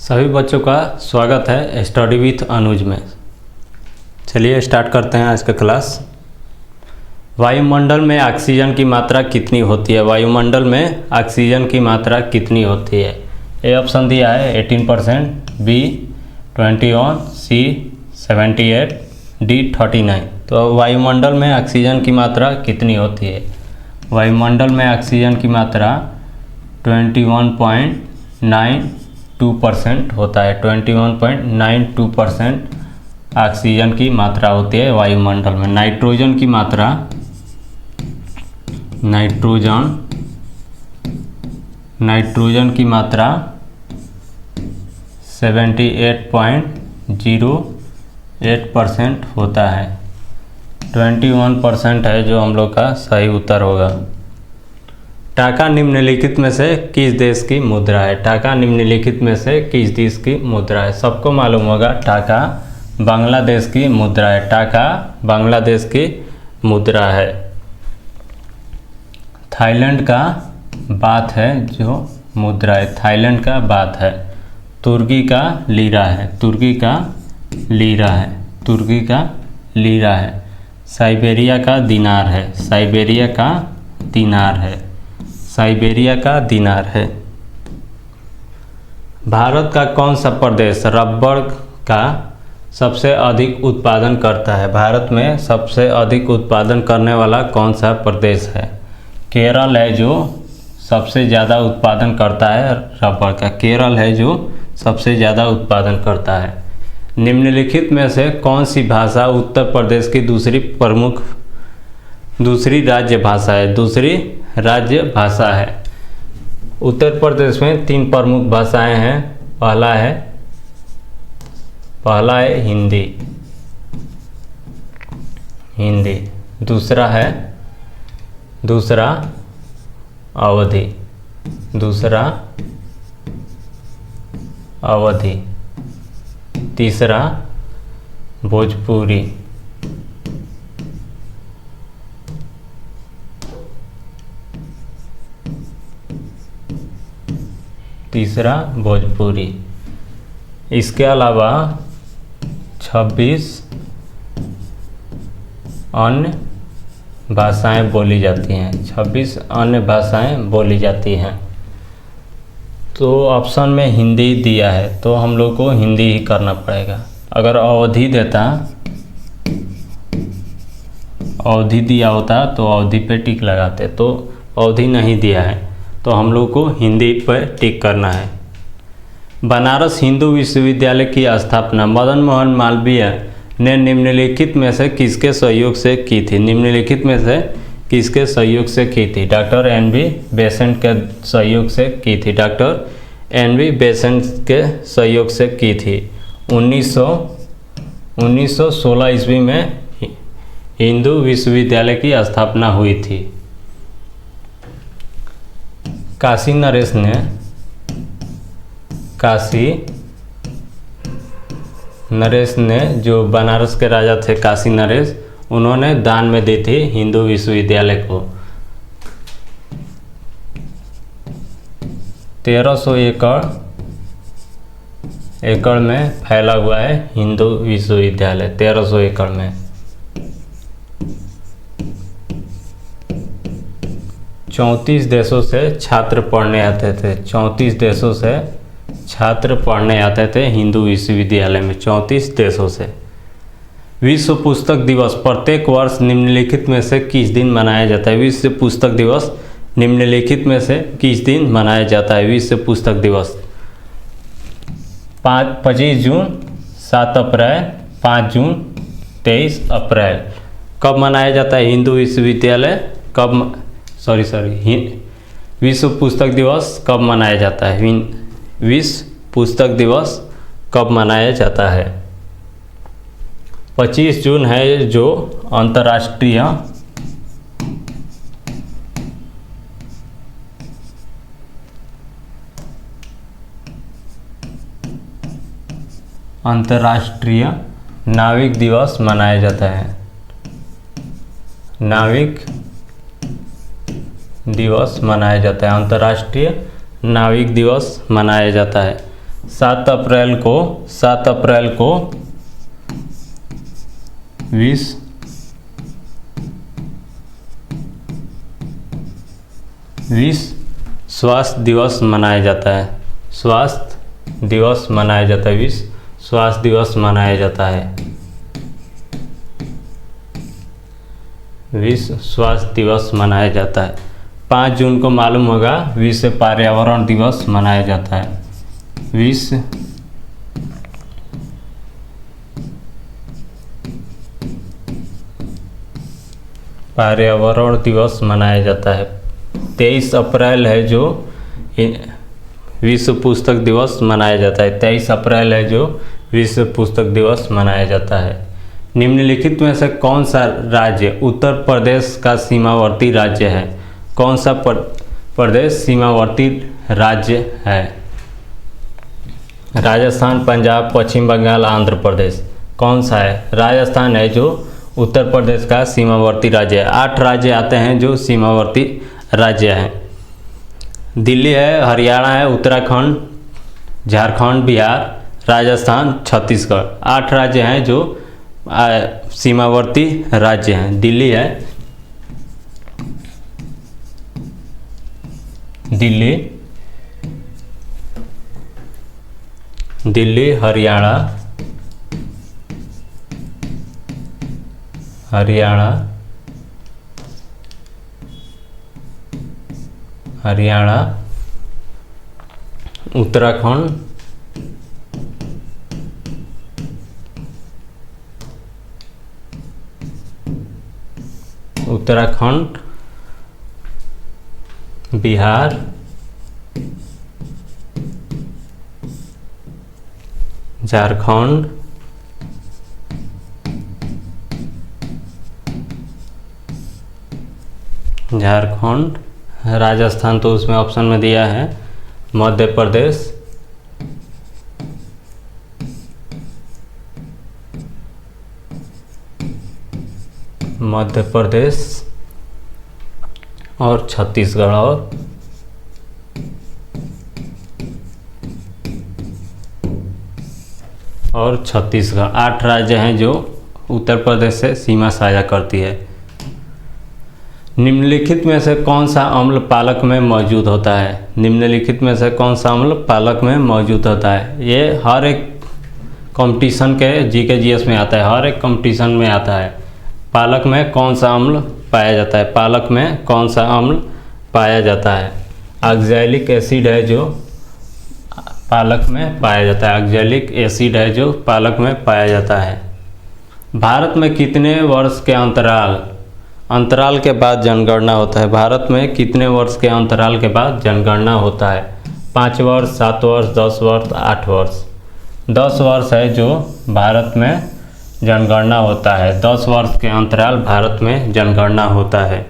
सभी बच्चों का स्वागत है स्टडी विथ अनुज में। चलिए स्टार्ट करते हैं आज का क्लास। वायुमंडल में ऑक्सीजन की मात्रा कितनी होती है? वायुमंडल में ऑक्सीजन की मात्रा कितनी होती है? ए ऑप्शन दिया है 18%, बी 21, सी 78, डी 39। तो वायुमंडल में ऑक्सीजन की मात्रा कितनी होती है? वायुमंडल में ऑक्सीजन की मात्रा 21.92% होता है। 21.92% ऑक्सीजन की मात्रा होती है वायुमंडल में। नाइट्रोजन की मात्रा, नाइट्रोजन की मात्रा 78.08% होता है। 21% है जो हम लोग का सही उत्तर होगा। टाका निम्नलिखित में से किस देश की मुद्रा है? टाका निम्नलिखित में से किस देश की मुद्रा है? सबको मालूम होगा टाका बांग्लादेश की मुद्रा है। टाका बांग्लादेश की मुद्रा है। थाईलैंड का बात है जो मुद्रा है, थाईलैंड का बात है। तुर्की का लीरा है, तुर्की का लीरा है, तुर्की का लीरा है। साइबेरिया का दिनार है, साइबेरिया का दिनार है, साइबेरिया का दिनार है। भारत का कौन सा प्रदेश रबर का सबसे अधिक उत्पादन करता है? भारत में सबसे अधिक उत्पादन करने वाला कौन सा प्रदेश है? केरल है जो सबसे ज़्यादा उत्पादन करता है रबर का, केरल है जो सबसे ज़्यादा उत्पादन करता है। निम्नलिखित में से कौन सी भाषा उत्तर प्रदेश की दूसरी राज्य भाषा है? दूसरी राज्य भाषा है। उत्तर प्रदेश में 3 प्रमुख भाषाएं हैं। पहला है हिंदी, दूसरा अवधी, तीसरा भोजपुरी। इसके अलावा 26 अन्य भाषाएं बोली जाती हैं। 26 अन्य भाषाएं बोली जाती हैं। तो ऑप्शन में हिंदी दिया है तो हम लोग को हिंदी ही करना पड़ेगा। अगर अवधि दिया होता तो अवधि पे टिक लगाते, तो अवधि नहीं दिया है तो हम लोग को हिंदी पर टिक करना है। बनारस हिंदू विश्वविद्यालय की स्थापना मदन मोहन मालवीय ने निम्नलिखित में से किसके सहयोग से की थी? निम्नलिखित में से किसके सहयोग से की थी? Doctor NV. बेसेंट के सहयोग से की थी। Doctor NV. बेसेंट के सहयोग से की थी। 1916 ईस्वी में हिंदू विश्वविद्यालय की स्थापना हुई थी। काशी नरेश ने जो बनारस के राजा थे काशी नरेश, उन्होंने दान में दी थी हिंदू विश्वविद्यालय को। 1300 एकड़ में फैला हुआ है हिंदू विश्वविद्यालय, 1300 एकड़ में। 34 देशों से छात्र पढ़ने आते थे। 34 देशों से छात्र पढ़ने आते थे हिंदू विश्वविद्यालय में, 34 देशों से। विश्व पुस्तक दिवस प्रत्येक वर्ष निम्नलिखित में से किस दिन मनाया जाता है? विश्व पुस्तक दिवस निम्नलिखित में से किस दिन मनाया जाता है? विश्व पुस्तक दिवस 25 जून, 7 अप्रैल, 5 जून, 23 अप्रैल। कब मनाया जाता है हिंदू विश्वविद्यालय विश्व पुस्तक दिवस कब मनाया जाता है? विश्व पुस्तक दिवस कब मनाया जाता है? 25 जून है जो अंतर्राष्ट्रीय नाविक दिवस मनाया जाता है। नाविक दिवस मनाया जाता है, अंतर्राष्ट्रीय नाविक दिवस मनाया जाता है। 7 अप्रैल को विश्व स्वास्थ्य दिवस मनाया जाता है। स्वास्थ्य दिवस मनाया जाता है, विश्व स्वास्थ्य दिवस मनाया जाता है। विश्व स्वास्थ्य दिवस मनाया जाता है। 5 जून को मालूम होगा विश्व पर्यावरण दिवस मनाया जाता है। विश्व पर्यावरण दिवस मनाया जाता है। 23 अप्रैल है जो विश्व पुस्तक दिवस मनाया जाता है। 23 अप्रैल है जो विश्व पुस्तक दिवस मनाया जाता है। निम्नलिखित में से कौन सा राज्य उत्तर प्रदेश का सीमावर्ती राज्य है? कौन सा प्रदेश सीमावर्ती राज्य है? राजस्थान, पंजाब, पश्चिम बंगाल, आंध्र प्रदेश। कौन सा है? राजस्थान है जो उत्तर प्रदेश का सीमावर्ती राज्य है। 8 राज्य आते हैं जो सीमावर्ती राज्य हैं। दिल्ली है, हरियाणा है, उत्तराखंड, झारखंड, बिहार, राजस्थान, छत्तीसगढ़। 8 राज्य हैं जो सीमावर्ती राज्य हैं। दिल्ली है, दिल्ली, हरियाणा, उत्तराखंड, बिहार, झारखंड, राजस्थान तो उसमें ऑप्शन में दिया है, मध्य प्रदेश, और छत्तीसगढ़ और छत्तीसगढ़। 8 राज्य हैं जो उत्तर प्रदेश से सीमा साझा करती है। निम्नलिखित में से कौन सा अम्ल पालक में मौजूद होता है? निम्नलिखित में से कौन सा अम्ल पालक में मौजूद होता है? ये हर एक कंपटीशन के जीके जीएस में आता है, हर एक कंपटीशन में आता है। पालक में कौन सा अम्ल पाया जाता है? पालक में कौन सा अम्ल पाया जाता है? ऑक्सैलिक एसिड है जो पालक में पाया जाता है। ऑक्सैलिक एसिड है जो पालक में पाया जाता है। भारत में कितने वर्ष के अंतराल के बाद जनगणना होता है? भारत में कितने वर्ष के अंतराल के बाद जनगणना होता है? 5 वर्ष, 7 वर्ष, 10 वर्ष, 8 वर्ष। 10 वर्ष है जो भारत में जनगणना होता है। 10 वर्ष के अंतराल भारत में जनगणना होता है।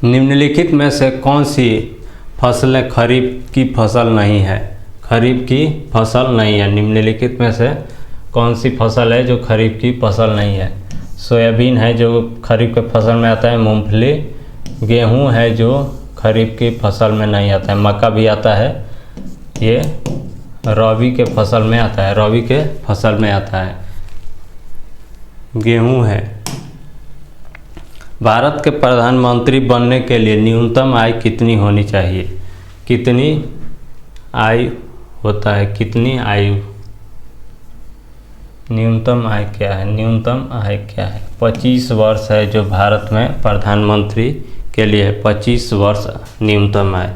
निम्नलिखित में से कौन सी फसलें खरीफ की फसल नहीं है? खरीफ की फसल नहीं है। निम्नलिखित में से कौन सी फसल है जो खरीफ की फसल नहीं है? सोयाबीन है जो खरीफ के फसल में आता है। मूंगफली, गेहूं है जो खरीफ की फसल में नहीं आता है। मक्का भी आता है, ये रबी के फसल में आता है, रबी के फसल में आता है। गेहूं है। भारत के प्रधानमंत्री बनने के लिए न्यूनतम आय कितनी होनी चाहिए? कितनी आयु होता है? कितनी आयु? न्यूनतम आय क्या है? न्यूनतम आय क्या है? 25 वर्ष है जो भारत में प्रधानमंत्री के लिए 25 वर्ष न्यूनतम आय।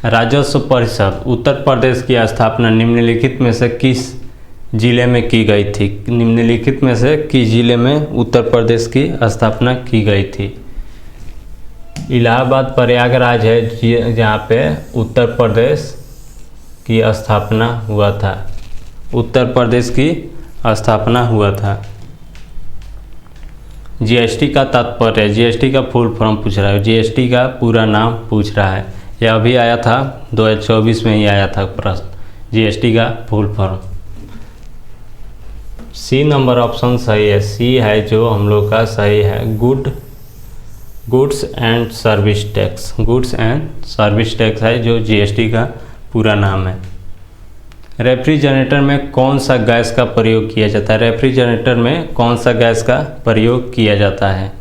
राजस्व परिषद उत्तर प्रदेश की स्थापना निम्नलिखित में से किस जिले में की गई थी? निम्नलिखित में से किस जिले में उत्तर प्रदेश की स्थापना की गई थी? इलाहाबाद, प्रयागराज है जहाँ पे उत्तर प्रदेश की स्थापना हुआ था। उत्तर प्रदेश की स्थापना हुआ था। जीएसटी का तात्पर्य, जीएसटी का फुल फॉर्म पूछ रहा है, जीएसटी का पूरा नाम पूछ रहा है। यह अभी आया था, 2024 में ही आया था प्रश्न, जीएसटी का full form. C number option सही है। सी है जो हम लोग का सही है। Goods and service tax. Goods and service tax है जो जीएसटी का पूरा नाम है। रेफ्रिजरेटर में कौन सा गैस का प्रयोग किया जाता है? रेफ्रिजरेटर में कौन सा गैस का प्रयोग किया जाता है?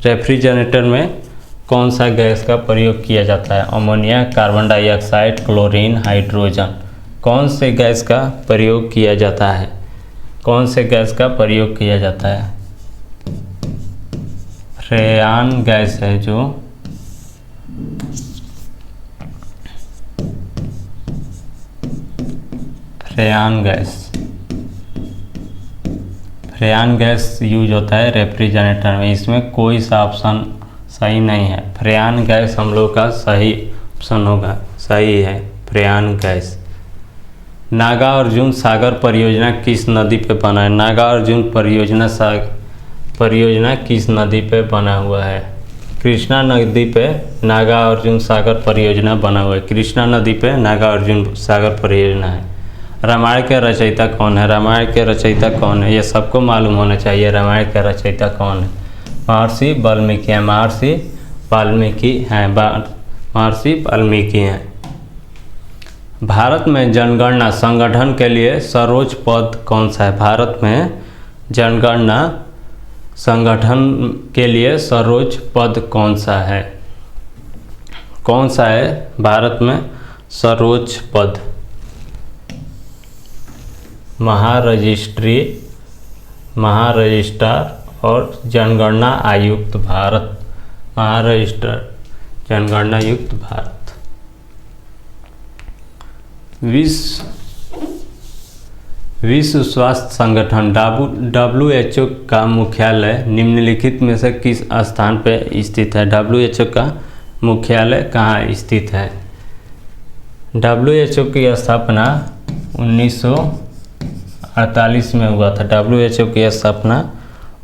रेफ्रिजरेटर में कौन सा गैस का प्रयोग किया जाता है? Ammonia, carbon dioxide, chlorine, hydrogen. कौन से गैस का प्रयोग किया जाता है? कौन से गैस का प्रयोग किया जाता है? फ्रेयान गैस है जो फ्रेयान गैस यूज होता है रेफ्रिजरेटर में। इसमें कोई सा ऑप्शन सही नहीं है। फ्रेयान गैस हम लोग का सही ऑप्शन होगा, सही है फ्रेयान गैस। नागार्जुन सागर परियोजना किस नदी पे बना है? नागार्जुन परियोजना किस नदी पे बना हुआ है? कृष्णा नदी पे नागार्जुन सागर परियोजना बना हुआ है। कृष्णा नदी पे नागार्जुन सागर परियोजना है। रामायण के रचयिता कौन है? रामायण के रचयिता कौन है? ये सबको मालूम होना चाहिए रामायण के रचयिता कौन है। महर्षि वाल्मीकि हैं। महर्षि वाल्मीकि हैं। भारत में जनगणना संगठन के लिए सर्वोच्च पद कौन सा है? भारत में जनगणना संगठन के लिए सर्वोच्च पद कौन सा है? कौन सा है भारत में सर्वोच्च पद? महारजिस्ट्रार और जनगणना आयुक्त भारत। महारजिस्ट्रार, जनगणना आयुक्त भारत। विश्व स्वास्थ्य संगठन WHO का मुख्यालय निम्नलिखित में से किस स्थान पर स्थित है? WHO का मुख्यालय कहाँ स्थित है? WHO की स्थापना 1948 में हुआ था। WHO की स्थापना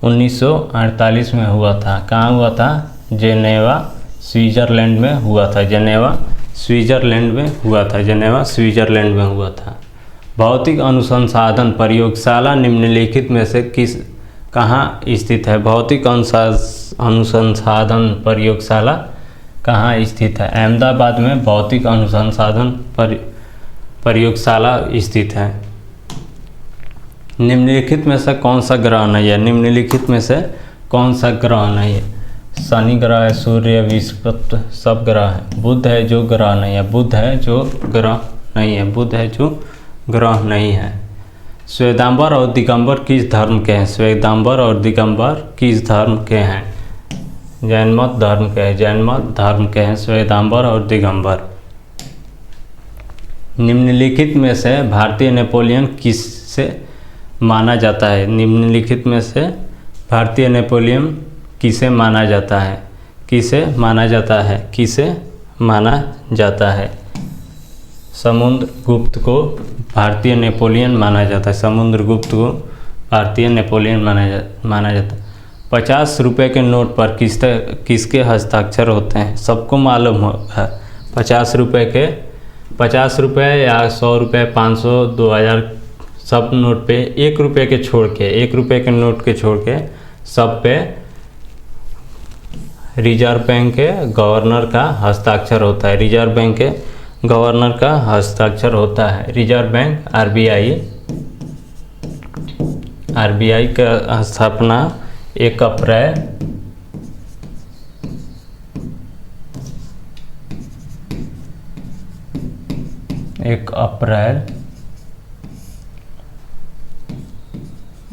1948 में हुआ था। कहाँ हुआ था? जेनेवा, स्विट्ज़रलैंड में हुआ था। जेनेवा, स्विट्ज़रलैंड में हुआ था। जेनेवा, स्विट्ज़रलैंड में हुआ था। भौतिक अनुसंधान प्रयोगशाला निम्नलिखित में से कहाँ स्थित है? भौतिक अनुसंधान प्रयोगशाला कहाँ स्थित है? अहमदाबाद में भौतिक अनुसंधान प्रयोगशाला स्थित है। निम्नलिखित में से कौन सा ग्रह नहीं है? निम्नलिखित में से कौन सा ग्रह नहीं है? शनि ग्रह है, सूर्य, बृहस्पति सब ग्रह है। बुध है जो ग्रह नहीं है। बुध है जो ग्रह नहीं है। बुध है जो ग्रह नहीं है। श्वेतांबर और दिगंबर किस धर्म के हैं? श्वेतांबर और दिगंबर किस धर्म के हैं? जैन मत धर्म के हैं। जैन मत धर्म के हैं श्वेतांबर और दिगंबर। निम्नलिखित में से भारतीय नेपोलियन किससे माना जाता है? निम्नलिखित में से भारतीय नेपोलियन किसे माना जाता है? किसे माना जाता है? किसे माना जाता है? समुद्रगुप्त को भारतीय नेपोलियन माना जाता है। समुद्रगुप्त को भारतीय नेपोलियन माना जाता है। 50 रुपये के नोट पर किसके हस्ताक्षर होते हैं? सबको मालूम होगा। 50 रुपये या 100 रुपये, 500, 2000 सब नोट पे 1 रुपये के छोड़ के, 1 रुपये के नोट के छोड़ के सब पे रिजर्व बैंक के गवर्नर का हस्ताक्षर होता है। रिजर्व बैंक के गवर्नर का हस्ताक्षर होता है। रिजर्व बैंक आरबीआई का स्थापना 1 अप्रैल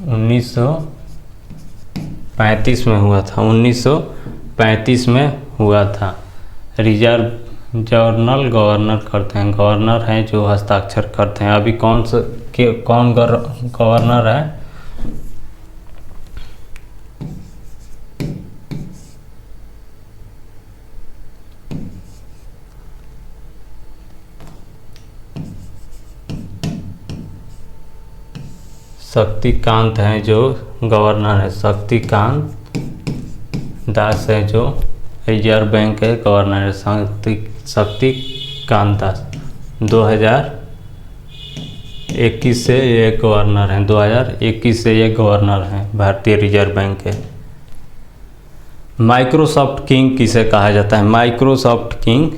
1935 में हुआ था। 1935 में हुआ था। रिजर्व जर्नल गवर्नर करते हैं। गवर्नर हैं जो हस्ताक्षर करते हैं। अभी कौन गवर्नर है? शक्तिकांत हैं जो गवर्नर है। शक्तिकांत दास है जो रिजर्व बैंक के गवर्नर है। शक्तिकांत दास 2021 से ये गवर्नर हैं। 2021 से ये गवर्नर हैं भारतीय रिजर्व बैंक के। माइक्रोसॉफ्ट किंग किसे कहा जाता है? माइक्रोसॉफ्ट किंग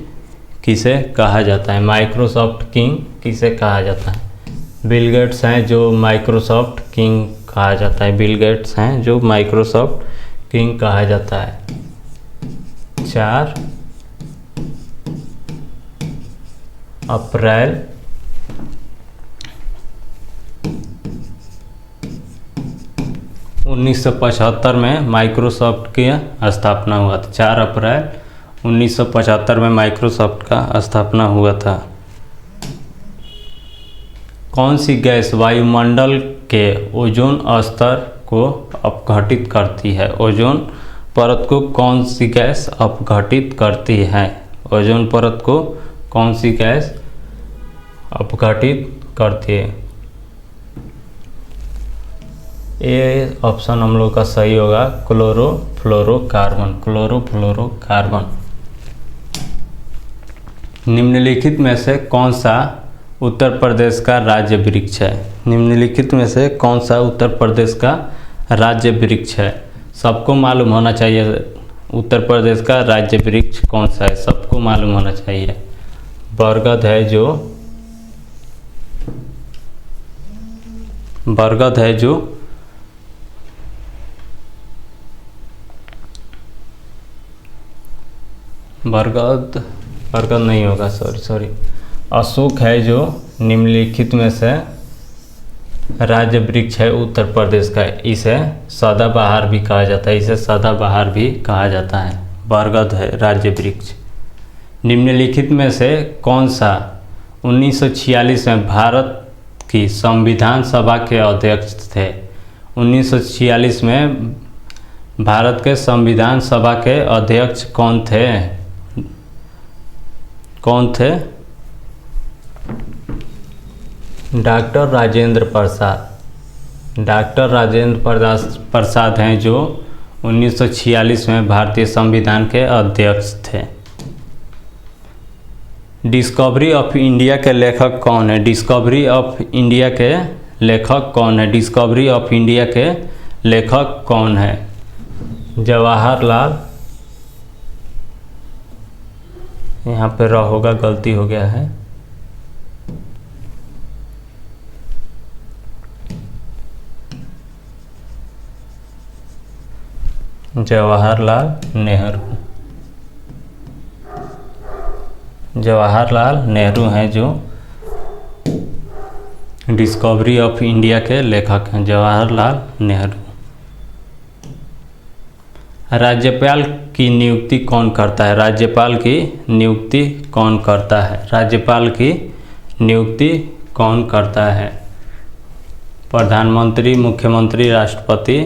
किसे कहा जाता है? माइक्रोसॉफ्ट किंग किसे कहा जाता है? बिल गेट्स हैं जो माइक्रोसॉफ्ट किंग कहा जाता है। बिल गेट्स हैं जो माइक्रोसॉफ्ट किंग कहा जाता है। 4 अप्रैल 1975 में माइक्रोसॉफ्ट की स्थापना हुआ था। 4 अप्रैल 1975 में माइक्रोसॉफ्ट का स्थापना हुआ था। कौन सी गैस वायुमंडल के ओजोन स्तर को अपघटित करती है? ओजोन परत को कौन सी गैस अपघटित करती है? ओजोन परत को कौन सी गैस अपघटित करती है? ये ऑप्शन हम लोग का सही होगा, क्लोरोफ्लोरोकार्बन। क्लोरोफ्लोरोकार्बन। निम्नलिखित में से कौन सा उत्तर प्रदेश का राज्य वृक्ष है? निम्नलिखित में से कौन सा उत्तर प्रदेश का राज्य वृक्ष है? सबको मालूम होना चाहिए उत्तर प्रदेश का राज्य वृक्ष कौन सा है, सबको मालूम होना चाहिए। बरगद है जो बरगद है जो बरगद नहीं होगा, सॉरी। अशोक है जो निम्नलिखित में से राज्य वृक्ष है उत्तर प्रदेश का। इसे सदाबहार भी कहा जाता है, इसे सदाबहार भी कहा जाता है। बरगद है राज्य वृक्ष। निम्नलिखित में से कौन सा 1946 में भारत की संविधान सभा के अध्यक्ष थे? 1946 में भारत के संविधान सभा के अध्यक्ष कौन थे? डॉक्टर राजेंद्र प्रसाद। डॉक्टर राजेंद्र प्रसाद हैं जो 1946 में भारतीय संविधान के अध्यक्ष थे। डिस्कवरी ऑफ इंडिया के लेखक कौन है? डिस्कवरी ऑफ इंडिया के लेखक कौन है? डिस्कवरी ऑफ इंडिया के लेखक कौन है? जवाहरलाल, यहाँ पे र होगा, गलती हो गया है। जवाहरलाल नेहरू। जवाहरलाल नेहरू हैं जो डिस्कवरी ऑफ इंडिया के लेखक हैं। जवाहरलाल नेहरू। राज्यपाल की नियुक्ति कौन करता है? राज्यपाल की नियुक्ति कौन करता है? राज्यपाल की नियुक्ति कौन करता है? प्रधानमंत्री, मुख्यमंत्री, राष्ट्रपति,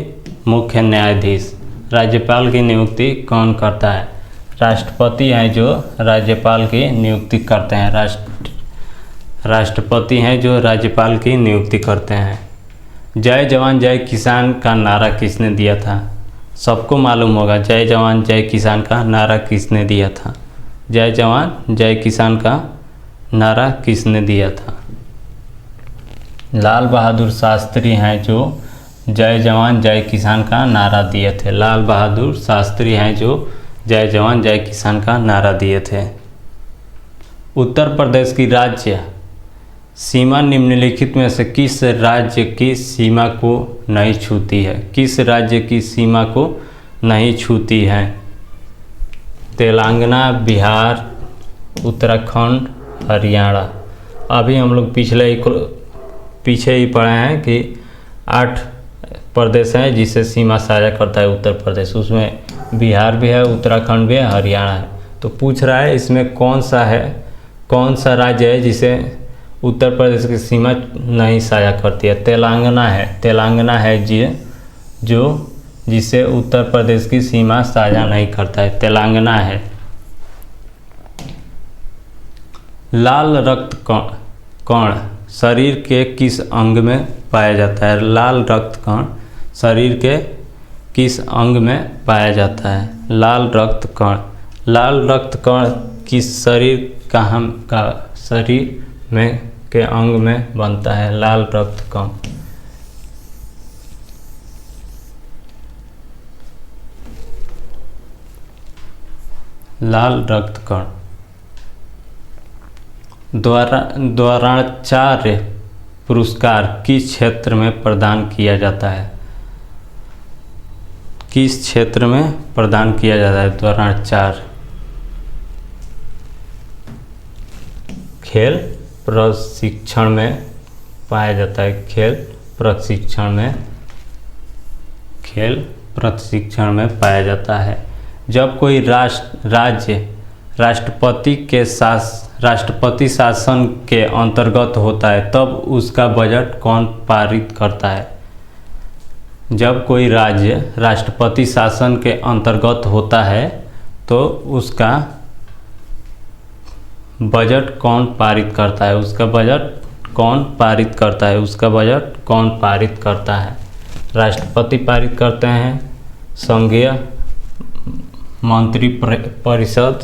मुख्य न्यायाधीश। राज्यपाल की नियुक्ति कौन करता है? राष्ट्रपति हैं जो राज्यपाल की नियुक्ति करते हैं। राष्ट्रपति हैं जो राज्यपाल की नियुक्ति करते हैं। जय जवान जय किसान का नारा किसने दिया था? सबको मालूम होगा, जय जवान जय किसान का नारा किसने दिया था? जय जवान जय किसान का नारा किसने दिया था? लाल बहादुर शास्त्री हैं जो जय जवान जय किसान का नारा दिए थे। लाल बहादुर शास्त्री हैं जो जय जवान जय किसान का नारा दिए थे। उत्तर प्रदेश की राज्य सीमा निम्नलिखित में से किस राज्य की सीमा को नहीं छूती है? किस राज्य की सीमा को नहीं छूती है? तेलंगाना, बिहार, उत्तराखंड, हरियाणा। अभी हम लोग पीछे ही पढ़े हैं कि 8 प्रदेश हैं जिसे सीमा साझा करता है उत्तर प्रदेश। उसमें बिहार भी है, उत्तराखंड भी है, हरियाणा है। तो पूछ रहा है इसमें कौन सा राज्य है जिसे उत्तर प्रदेश की सीमा नहीं साझा करती है? तेलंगाना है जो जिसे उत्तर प्रदेश की सीमा साझा नहीं करता है, तेलंगाना है। लाल रक्त कण शरीर के किस अंग में पाया जाता है? लाल रक्त कण शरीर के किस अंग में पाया जाता है? लाल रक्त कण किस शरीर में के अंग में बनता है? लाल रक्त कण। लाल रक्त कण द्रोणाचार्य पुरस्कार किस क्षेत्र में प्रदान किया जाता है? किस क्षेत्र में प्रदान किया जाता है द्रोणाचार्य? खेल प्रशिक्षण में पाया जाता है। खेल प्रशिक्षण में पाया जाता है। जब कोई राज्य राष्ट्रपति शासन के अंतर्गत होता है तब उसका बजट कौन पारित करता है? जब कोई राज्य राष्ट्रपति शासन के अंतर्गत होता है तो उसका बजट कौन पारित करता है? उसका बजट कौन पारित करता है? उसका बजट कौन पारित करता है? राष्ट्रपति पारित करते हैं, संघीय मंत्रिपरिषद